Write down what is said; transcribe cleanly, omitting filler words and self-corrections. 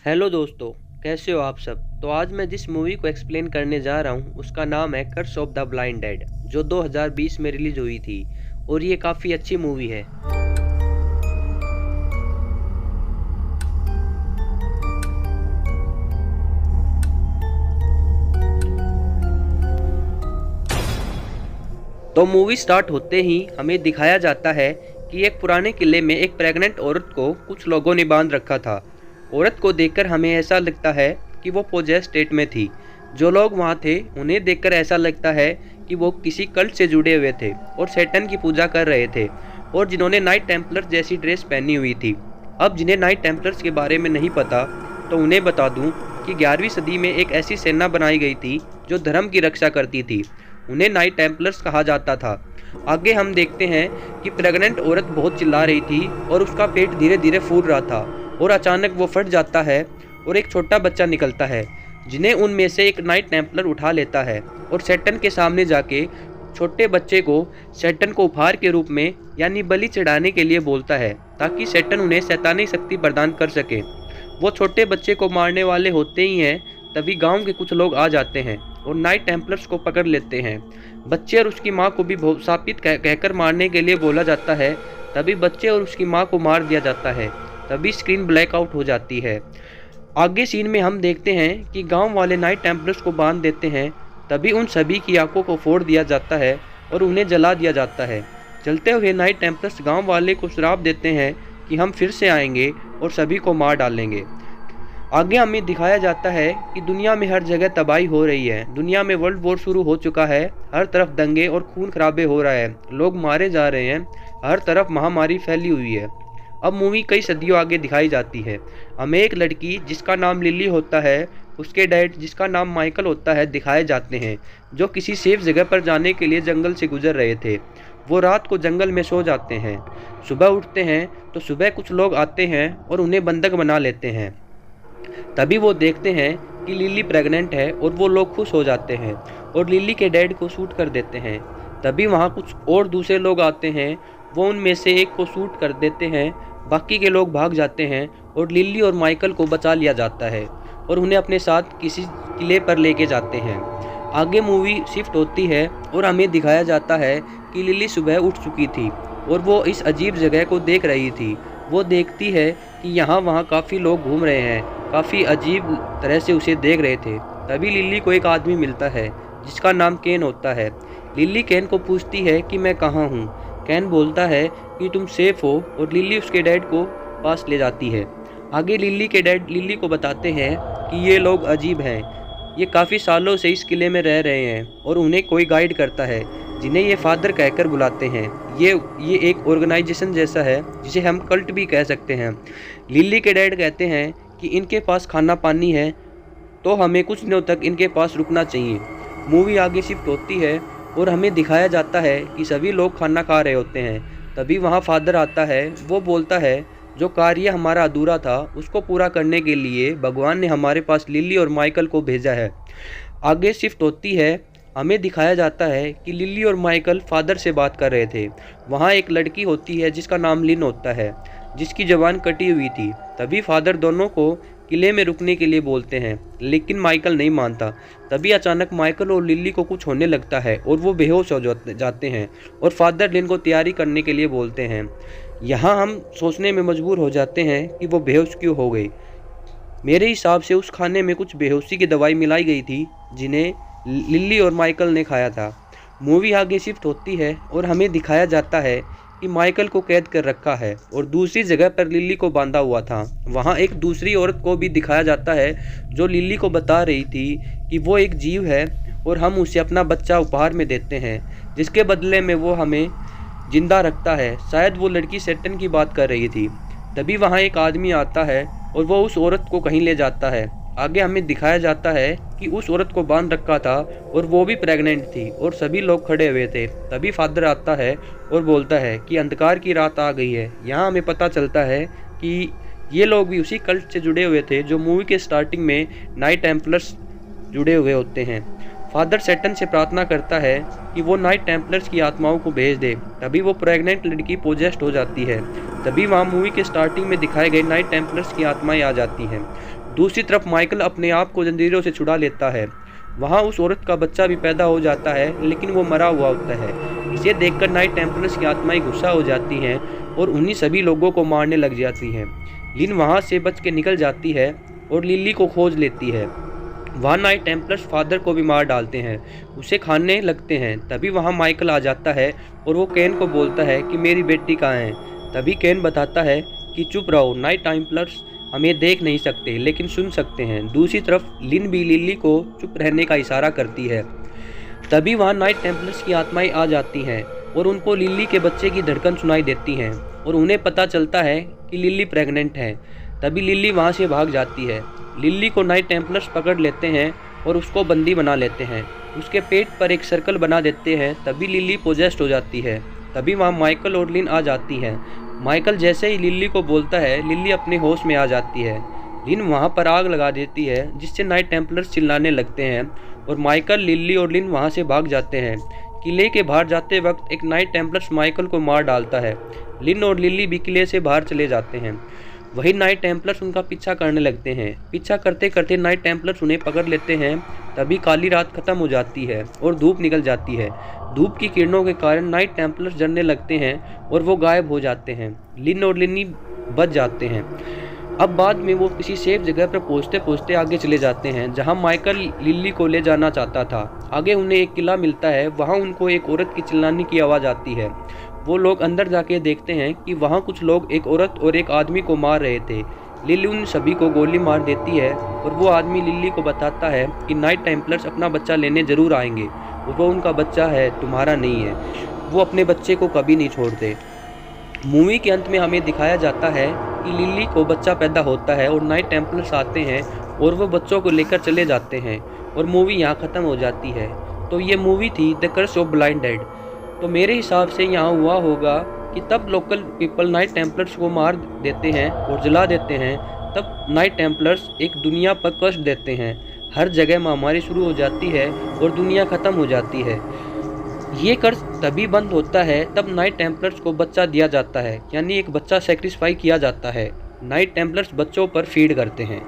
Hello दोस्तों, कैसे हो आप सब। तो आज मैं जिस मूवी को एक्सप्लेन करने जा रहा हूँ उसका नाम है curse of the blind dead, जो 2020 में रिलीज हुई थी और ये काफ़ी अच्छी मूवी है। तो मूवी स्टार्ट होते ही हमें दिखाया जाता है कि एक पुराने किले में एक प्रेग्नेंट औरत को कुछ लोगों ने बांध रखा था। औरत को देखकर हमें ऐसा लगता है कि वो पोजेस स्टेट में थी। जो लोग वहाँ थे उन्हें देखकर ऐसा लगता है कि वो किसी कल्ट से जुड़े हुए थे और सैटन की पूजा कर रहे थे, और जिन्होंने नाइट टेम्पलर्स जैसी ड्रेस पहनी हुई थी। अब जिन्हें नाइट टेम्पलर्स के बारे में नहीं पता तो उन्हें बता दूं कि 11वीं सदी में एक ऐसी सेना बनाई गई थी जो धर्म की रक्षा करती थी। उन्हें नाइट टेम्पलर्स कहा जाता था। आगे हम देखते हैं कि प्रेग्नेंट औरत बहुत चिल्ला रही थी और उसका पेट धीरे धीरे फूल रहा था, और अचानक वो फट जाता है और एक छोटा बच्चा निकलता है, जिन्हें उनमें से एक नाइट टेम्पलर उठा लेता है और सैटन के सामने जाके छोटे बच्चे को सैटन को उपहार के रूप में यानी बलि चढ़ाने के लिए बोलता है, ताकि सैटन उन्हें शैतानी शक्ति प्रदान कर सके। वो छोटे बच्चे को मारने वाले होते ही हैं, तभी गांव के कुछ लोग आ जाते हैं और नाइट टेम्पलर्स को पकड़ लेते हैं। बच्चे और उसकी मां को भी शापित कहकर मारने के लिए बोला जाता है। तभी बच्चे और उसकी मां को मार दिया जाता है। तभी स्क्रीन ब्लैकआउट हो जाती है। आगे सीन में हम देखते हैं कि गांव वाले नाइट टेम्पलर्स को बांध देते हैं। तभी उन सभी की आंखों को फोड़ दिया जाता है और उन्हें जला दिया जाता है। चलते हुए नाइट टेम्पलर्स गांव वाले को श्राप देते हैं कि हम फिर से आएंगे और सभी को मार डालेंगे। आगे हमें दिखाया जाता है कि दुनिया में हर जगह तबाही हो रही है। दुनिया में वर्ल्ड वॉर शुरू हो चुका है। हर तरफ दंगे और खून खराबे हो रहा है, लोग मारे जा रहे हैं, हर तरफ महामारी फैली हुई है। अब मूवी कई सदियों आगे दिखाई जाती है। हमें एक लड़की जिसका नाम लिली होता है, उसके डैड जिसका नाम माइकल होता है दिखाए जाते हैं, जो किसी सेफ जगह पर जाने के लिए जंगल से गुजर रहे थे। वो रात को जंगल में सो जाते हैं। सुबह उठते हैं तो सुबह कुछ लोग आते हैं और उन्हें बंधक बना लेते हैं। तभी वो देखते हैं कि लिली प्रेग्नेंट है और वो लोग खुश हो जाते हैं और लिली के डैड को शूट कर देते हैं। तभी वहाँ कुछ और दूसरे लोग आते हैं, वो उनमें से एक को शूट कर देते हैं। बाकी के लोग भाग जाते हैं और लिली और माइकल को बचा लिया जाता है और उन्हें अपने साथ किसी किले पर लेके जाते हैं। आगे मूवी शिफ्ट होती है और हमें दिखाया जाता है कि लिली सुबह उठ चुकी थी और वो इस अजीब जगह को देख रही थी। वो देखती है कि यहाँ वहाँ काफ़ी लोग घूम रहे हैं, काफ़ी अजीब तरह से उसे देख रहे थे। तभी लिली को एक आदमी मिलता है जिसका नाम केन होता है। लिली केन को पूछती है कि मैं कहाँ हूँ। केन बोलता है कि तुम सेफ हो और लिली उसके डैड को पास ले जाती है। आगे लिली के डैड लिली को बताते हैं कि ये लोग अजीब हैं, ये काफ़ी सालों से इस किले में रह रहे हैं और उन्हें कोई गाइड करता है, जिन्हें ये फादर कहकर बुलाते हैं। ये एक ऑर्गेनाइजेशन जैसा है जिसे हम कल्ट भी कह सकते हैं। लिली के डैड कहते हैं कि इनके पास खाना पानी है, तो हमें कुछ दिनों तक इनके पास रुकना चाहिए। मूवी आगे शिफ्ट होती है और हमें दिखाया जाता है कि सभी लोग खाना खा रहे होते हैं। तभी वहाँ फादर आता है। वो बोलता है जो कार्य हमारा अधूरा था उसको पूरा करने के लिए भगवान ने हमारे पास लिली और माइकल को भेजा है। आगे शिफ्ट होती है। हमें दिखाया जाता है कि लिली और माइकल फादर से बात कर रहे थे। वहाँ एक लड़की होती है जिसका नाम लिन होता है, जिसकी जबान कटी हुई थी। तभी फादर दोनों को किले में रुकने के लिए बोलते हैं, लेकिन माइकल नहीं मानता। तभी अचानक माइकल और लिली को कुछ होने लगता है और वो बेहोश हो जाते हैं और फादर लिन को तैयारी करने के लिए बोलते हैं। यहाँ हम सोचने में मजबूर हो जाते हैं कि वो बेहोश क्यों हो गई। मेरे हिसाब से उस खाने में कुछ बेहोशी की दवाई मिलाई गई थी, जिन्हें लिली और माइकल ने खाया था। मूवी आगे शिफ्ट होती है और हमें दिखाया जाता है कि माइकल को कैद कर रखा है और दूसरी जगह पर लिली को बांधा हुआ था। वहाँ एक दूसरी औरत को भी दिखाया जाता है जो लिली को बता रही थी कि वो एक जीव है और हम उसे अपना बच्चा उपहार में देते हैं, जिसके बदले में वो हमें जिंदा रखता है। शायद वो लड़की सैटन की बात कर रही थी। तभी वहाँ एक आदमी आता है और वो उस औरत को कहीं ले जाता है। आगे हमें दिखाया जाता है कि उस औरत को बांध रखा था और वो भी प्रेग्नेंट थी और सभी लोग खड़े हुए थे। तभी फादर आता है और बोलता है कि अंधकार की रात आ गई है। यहाँ हमें पता चलता है कि ये लोग भी उसी कल्ट से जुड़े हुए थे जो मूवी के स्टार्टिंग में नाइट टेम्पलर्स जुड़े हुए होते हैं। फादर सैटन से प्रार्थना करता है कि वो नाइट टेम्पलर्स की आत्माओं को भेज दे। तभी वो प्रेग्नेंट लड़की पोजेस्ड हो जाती है। तभी वहाँ मूवी के स्टार्टिंग में दिखाए गए नाइट टेम्पलर्स की आत्माएं आ जाती हैं। दूसरी तरफ माइकल अपने आप को जंजीरों से छुड़ा लेता है। वहाँ उस औरत का बच्चा भी पैदा हो जाता है, लेकिन वो मरा हुआ होता है। इसे देखकर नाइट टेम्पलर्स की आत्माएं गुस्सा हो जाती हैं और उन्हीं सभी लोगों को मारने लग जाती हैं। लिन वहाँ से बच के निकल जाती है और लिली को खोज लेती है। वहाँ नाइट टेम्पलर्स फादर को भी मार डालते हैं, उसे खाने लगते हैं। तभी वहाँ माइकल आ जाता है और वो केन को बोलता है कि मेरी बेटी कहाँ है। तभी केन बताता है कि चुप रहो, नाइट टेम्पलर्स हमें देख नहीं सकते लेकिन सुन सकते हैं। दूसरी तरफ लिन भी लिली को चुप रहने का इशारा करती है। तभी वहाँ नाइट टेम्पलर्स की आत्माएं आ जाती हैं और उनको लिली के बच्चे की धड़कन सुनाई देती हैं और उन्हें पता चलता है कि लिली प्रेग्नेंट है। तभी लिली वहाँ से भाग जाती है। लिली को नाइट टेम्पलर्स पकड़ लेते हैं और उसको बंदी बना लेते हैं। उसके पेट पर एक सर्कल बना देते हैं। तभी लिली पोजेस्ड हो जाती है। तभी वहाँ माइकल और लिन आ जाती हैं। माइकल जैसे ही लिली को बोलता है, लिली अपने होश में आ जाती है। लिन वहाँ पर आग लगा देती है, जिससे नाइट टेम्पलर्स चिल्लाने लगते हैं और माइकल, लिली और लिन वहाँ से भाग जाते हैं। किले के बाहर जाते वक्त एक नाइट टेम्पलर्स माइकल को मार डालता है। लिन और लिली भी किले से बाहर चले जाते हैं। वही नाइट टेम्पलर्स उनका पीछा करने लगते हैं। पीछा करते करते नाइट टेम्पलर्स उन्हें पकड़ लेते हैं। तभी काली रात खत्म हो जाती है और धूप निकल जाती है। धूप की किरणों के कारण नाइट टेम्पलर्स जलने लगते हैं और वो गायब हो जाते हैं। लिन और लिनी बच जाते हैं। अब बाद में वो किसी सेफ जगह पर पहुंचते पहुंचते आगे चले जाते हैं, जहां माइकल लिली को ले जाना चाहता था। आगे उन्हें एक किला मिलता है। वहां उनको एक औरत की चिल्लाने की आवाज़ आती है। वो लोग अंदर जाके देखते हैं कि वहाँ कुछ लोग एक औरत और एक आदमी को मार रहे थे। लिली उन सभी को गोली मार देती है और वो आदमी लिली को बताता है कि नाइट टेम्पलर्स अपना बच्चा लेने ज़रूर आएंगे और वो उनका बच्चा है, तुम्हारा नहीं है। वो अपने बच्चे को कभी नहीं छोड़ते। मूवी के अंत में हमें दिखाया जाता है कि लिली को बच्चा पैदा होता है और नाइट टेम्पलर्स आते हैं और वो बच्चों को लेकर चले जाते हैं और मूवी यहाँ ख़त्म हो जाती है। तो ये मूवी थी the curse of blind dead. तो मेरे हिसाब से यहाँ हुआ होगा कि तब लोकल पीपल नाइट टेम्पलर्स को मार देते हैं और जला देते हैं। तब नाइट टेम्पलर्स एक दुनिया पर कष्ट देते हैं। हर जगह महामारी शुरू हो जाती है और दुनिया ख़त्म हो जाती है। ये कर्ज तभी बंद होता है तब नाइट टेम्पलर्स को बच्चा दिया जाता है, यानी एक बच्चा सेक्रीफाई किया जाता है। नाइट टेम्पलर्स बच्चों पर फीड करते हैं।